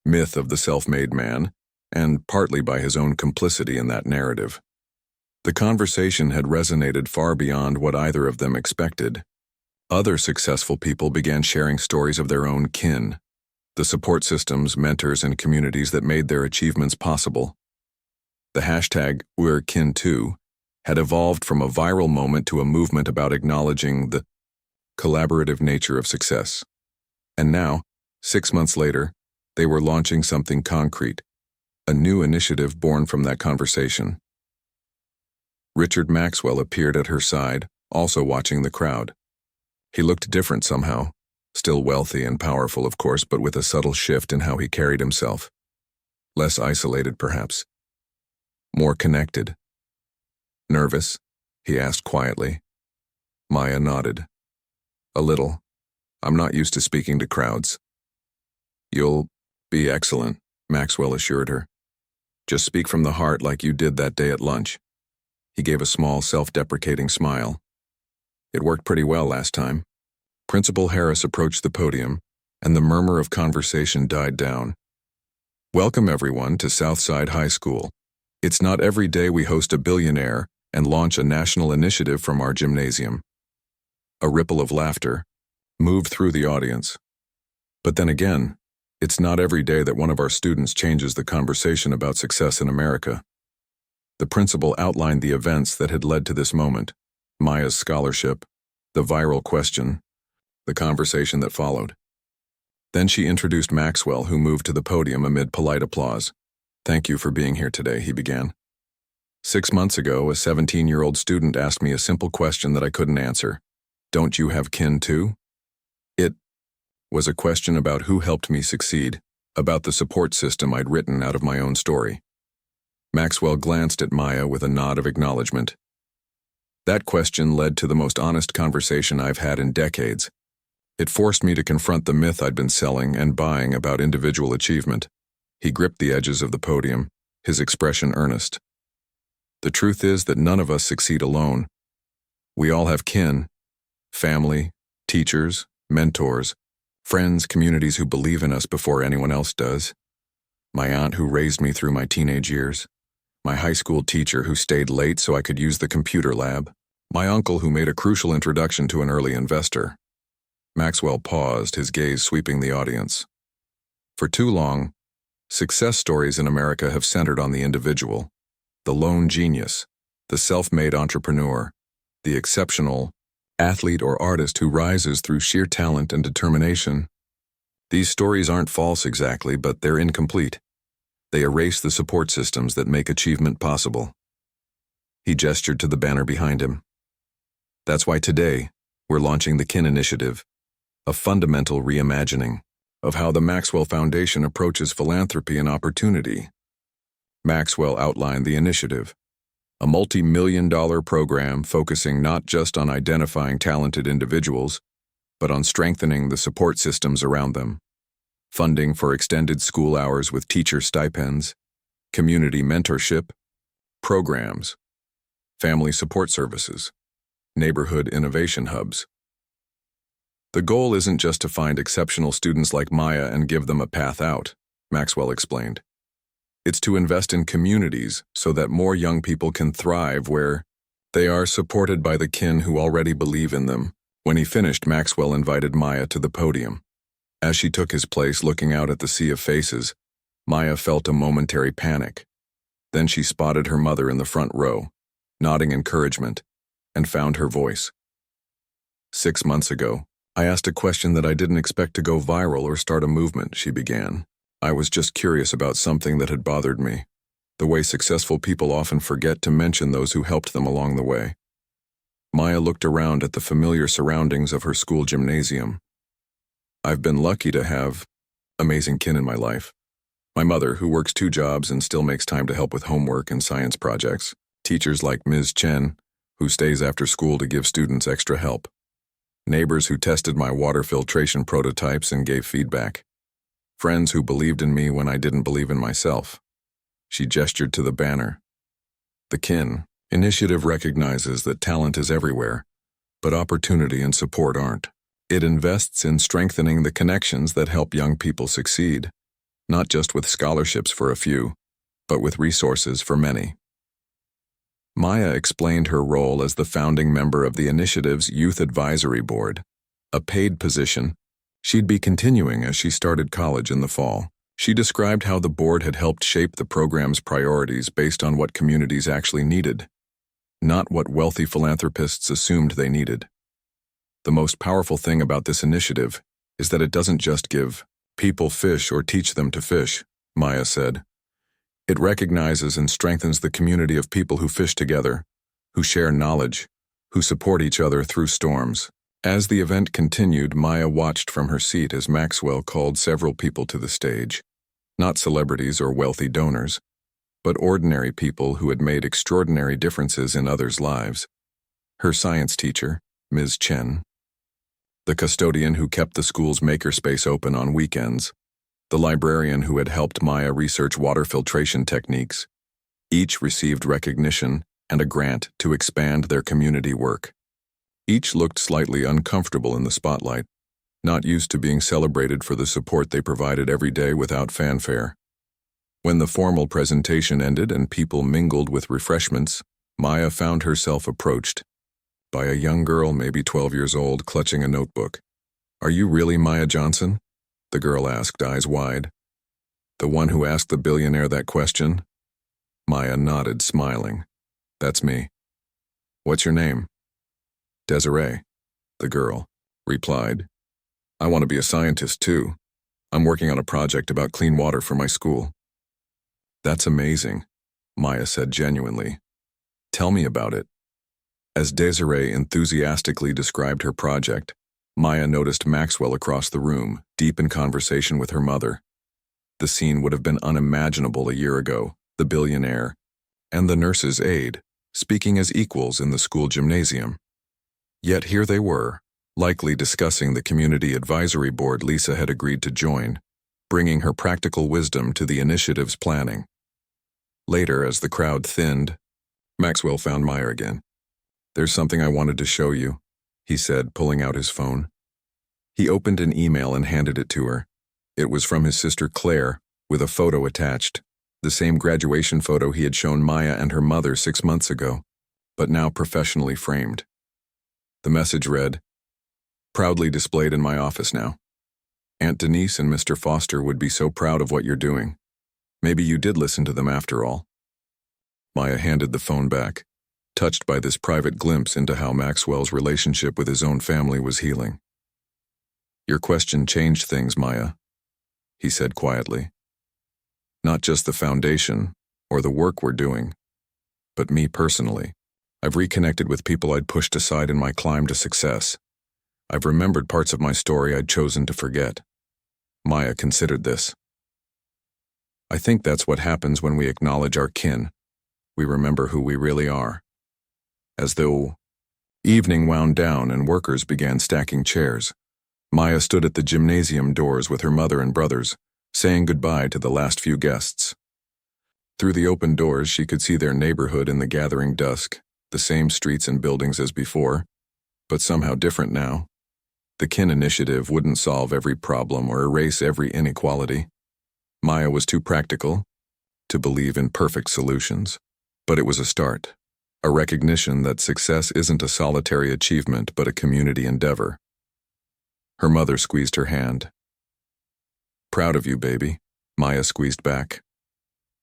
myth of the self-made man, and partly by his own complicity in that narrative. The conversation had resonated far beyond what either of them expected. Other successful people began sharing stories of their own kin, the support systems, mentors, and communities that made their achievements possible. The hashtag #We'reKin2 had evolved from a viral moment to a movement about acknowledging the collaborative nature of success. And now, 6 months later, they were launching something concrete, a new initiative born from that conversation. Richard Maxwell appeared at her side, also watching the crowd. He looked different somehow, still wealthy and powerful, of course, but with a subtle shift in how he carried himself. Less isolated, perhaps. More connected. "Nervous?" he asked quietly. Maya nodded. "A little. I'm not used to speaking to crowds." "You'll be excellent," Maxwell assured her. "Just speak from the heart like you did that day at lunch." He gave a small, self-deprecating smile. "It worked pretty well last time." Principal Harris approached the podium, and the murmur of conversation died down. "Welcome, everyone, to Southside High School. It's not every day we host a billionaire and launch a national initiative from our gymnasium. A ripple of laughter moved through the audience. But then again, it's not every day that one of our students changes the conversation about success in America. The principal outlined the events that had led to this moment: Maya's scholarship, the viral question, the conversation that followed. Then she introduced Maxwell, who moved to the podium amid polite applause. "Thank you for being here today," he began. 6 months ago, a 17-year-old student asked me a simple question that I couldn't answer. "Don't you have kin too?" It was a question about who helped me succeed, about the support system I'd written out of my own story. Maxwell glanced at Maya with a nod of acknowledgement. That question led to the most honest conversation I've had in decades. It forced me to confront the myth I'd been selling and buying about individual achievement. He gripped the edges of the podium, his expression earnest. "The truth is that none of us succeed alone. We all have kin, family, teachers, mentors, friends, communities who believe in us before anyone else does. My aunt who raised me through my teenage years, my high school teacher who stayed late so I could use the computer lab, my uncle who made a crucial introduction to an early investor." Maxwell paused, his gaze sweeping the audience. For too long, success stories in America have centered on the individual, the lone genius, the self-made entrepreneur, the exceptional athlete or artist who rises through sheer talent and determination. These stories aren't false exactly, but they're incomplete. They erase the support systems that make achievement possible. He gestured to the banner behind him. That's why today, we're launching the KIN Initiative, a fundamental reimagining of how the Maxwell Foundation approaches philanthropy and opportunity. Maxwell outlined the initiative, a multi-million-dollar program focusing not just on identifying talented individuals, but on strengthening the support systems around them. Funding for extended school hours with teacher stipends, community mentorship, programs, family support services, neighborhood innovation hubs. The goal isn't just to find exceptional students like Maya and give them a path out, Maxwell explained. It's to invest in communities so that more young people can thrive where they are supported by the kin who already believe in them. When he finished, Maxwell invited Maya to the podium. As she took his place looking out at the sea of faces, Maya felt a momentary panic. Then she spotted her mother in the front row, nodding encouragement, and found her voice. 6 months ago, I asked a question that I didn't expect to go viral or start a movement, she began. I was just curious about something that had bothered me, the way successful people often forget to mention those who helped them along the way. Maya looked around at the familiar surroundings of her school gymnasium. I've been lucky to have amazing kin in my life. My mother, who works 2 jobs and still makes time to help with homework and science projects. Teachers like Ms. Chen, who stays after school to give students extra help. Neighbors who tested my water filtration prototypes and gave feedback. Friends who believed in me when I didn't believe in myself. She gestured to the banner. The KIN Initiative recognizes that talent is everywhere, but opportunity and support aren't. It invests in strengthening the connections that help young people succeed, not just with scholarships for a few, but with resources for many. Maya explained her role as the founding member of the initiative's Youth Advisory Board, a paid position she'd be continuing as she started college in the fall. She described how the board had helped shape the program's priorities based on what communities actually needed, not what wealthy philanthropists assumed they needed. The most powerful thing about this initiative is that it doesn't just give people fish or teach them to fish, Maya said. It recognizes and strengthens the community of people who fish together, who share knowledge, who support each other through storms. As the event continued, Maya watched from her seat as Maxwell called several people to the stage. Not celebrities or wealthy donors, but ordinary people who had made extraordinary differences in others' lives. Her science teacher, Ms. Chen, the custodian who kept the school's makerspace open on weekends, the librarian who had helped Maya research water filtration techniques. Each received recognition and a grant to expand their community work. Each looked slightly uncomfortable in the spotlight, not used to being celebrated for the support they provided every day without fanfare. When the formal presentation ended and people mingled with refreshments, Maya found herself approached by a young girl, maybe 12 years old, clutching a notebook. "Are you really Maya Johnson?" the girl asked, eyes wide. "The one who asked the billionaire that question?" Maya nodded, smiling. "That's me." "What's your name?" "Desiree," the girl replied. "I want to be a scientist too. I'm working on a project about clean water for my school." "That's amazing," Maya said genuinely. "Tell me about it." As Desiree enthusiastically described her project, Maya noticed Maxwell across the room, deep in conversation with her mother. The scene would have been unimaginable a year ago, the billionaire and the nurse's aide, speaking as equals in the school gymnasium. Yet here they were, likely discussing the community advisory board Lisa had agreed to join, bringing her practical wisdom to the initiative's planning. Later, as the crowd thinned, Maxwell found Maya again. "There's something I wanted to show you," he said, pulling out his phone. He opened an email and handed it to her. It was from his sister Claire, with a photo attached, the same graduation photo he had shown Maya and her mother 6 months ago, but now professionally framed. The message read, "Proudly displayed in my office now. Aunt Denise and Mr. Foster would be so proud of what you're doing. Maybe you did listen to them after all." Maya handed the phone back, touched by this private glimpse into how Maxwell's relationship with his own family was healing. "Your question changed things, Maya," he said quietly. "Not just the foundation or the work we're doing, but me personally. I've reconnected with people I'd pushed aside in my climb to success. I've remembered parts of my story I'd chosen to forget." Maya considered this. "I think that's what happens when we acknowledge our kin. We remember who we really are." As though evening wound down and workers began stacking chairs, Maya stood at the gymnasium doors with her mother and brothers, saying goodbye to the last few guests. Through the open doors, she could see their neighborhood in the gathering dusk, the same streets and buildings as before, but somehow different now. The Kin Initiative wouldn't solve every problem or erase every inequality. Maya was too practical to believe in perfect solutions, but it was a start, a recognition that success isn't a solitary achievement but a community endeavor. Her mother squeezed her hand. "Proud of you, baby," Maya squeezed back.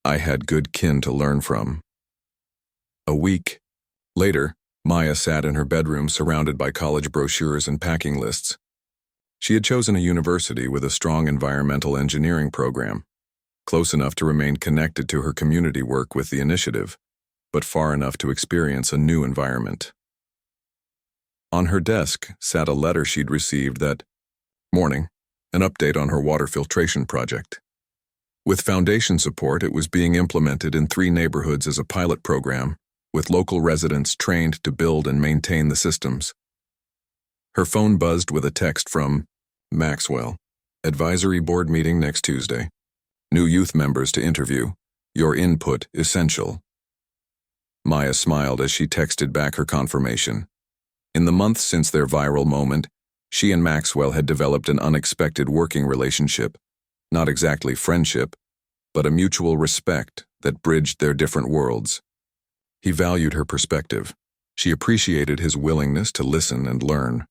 "I had good kin to learn from." A week later, Maya sat in her bedroom surrounded by college brochures and packing lists. She had chosen a university with a strong environmental engineering program, close enough to remain connected to her community work with the initiative, but far enough to experience a new environment. On her desk sat a letter she'd received that morning, an update on her water filtration project. With foundation support, it was being implemented in 3 neighborhoods as a pilot program, with local residents trained to build and maintain the systems. Her phone buzzed with a text from Maxwell. "Advisory board meeting next Tuesday. New youth members to interview. Your input essential." Maya smiled as she texted back her confirmation. In the months since their viral moment, she and Maxwell had developed an unexpected working relationship, not exactly friendship, but a mutual respect that bridged their different worlds. He valued her perspective. She appreciated his willingness to listen and learn.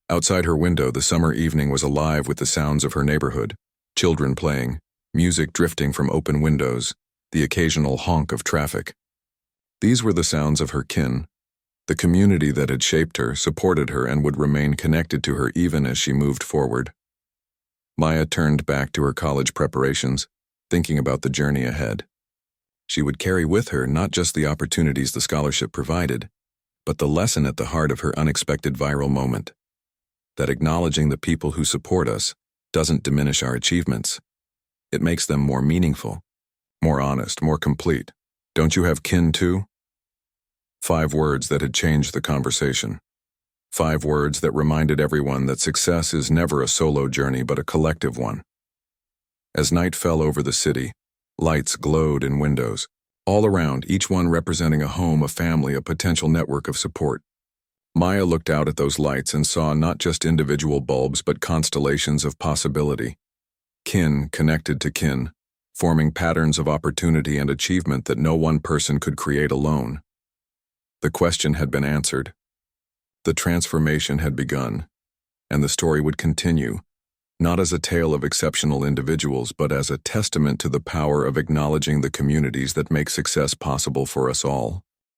Outside her window, the summer evening was alive with the sounds of her neighborhood, children playing, music drifting from open windows, the occasional honk of traffic. These were the sounds of her kin. The community that had shaped her, supported her, and would remain connected to her even as she moved forward. Maya turned back to her college preparations, thinking about the journey ahead. She would carry with her not just the opportunities the scholarship provided, but the lesson at the heart of her unexpected viral moment. That acknowledging the people who support us doesn't diminish our achievements. It makes them more meaningful, more honest, more complete. Don't you have kin too? 5 words that had changed the conversation. 5 words that reminded everyone that success is never a solo journey but a collective one. As night fell over the city, lights glowed in windows, all around, each one representing a home, a family, a potential network of support. Maya looked out at those lights and saw not just individual bulbs but constellations of possibility. Kin connected to kin, forming patterns of opportunity and achievement that no one person could create alone. The question had been answered. The transformation had begun, and the story would continue, not as a tale of exceptional individuals, but as a testament to the power of acknowledging the communities that make success possible for us all.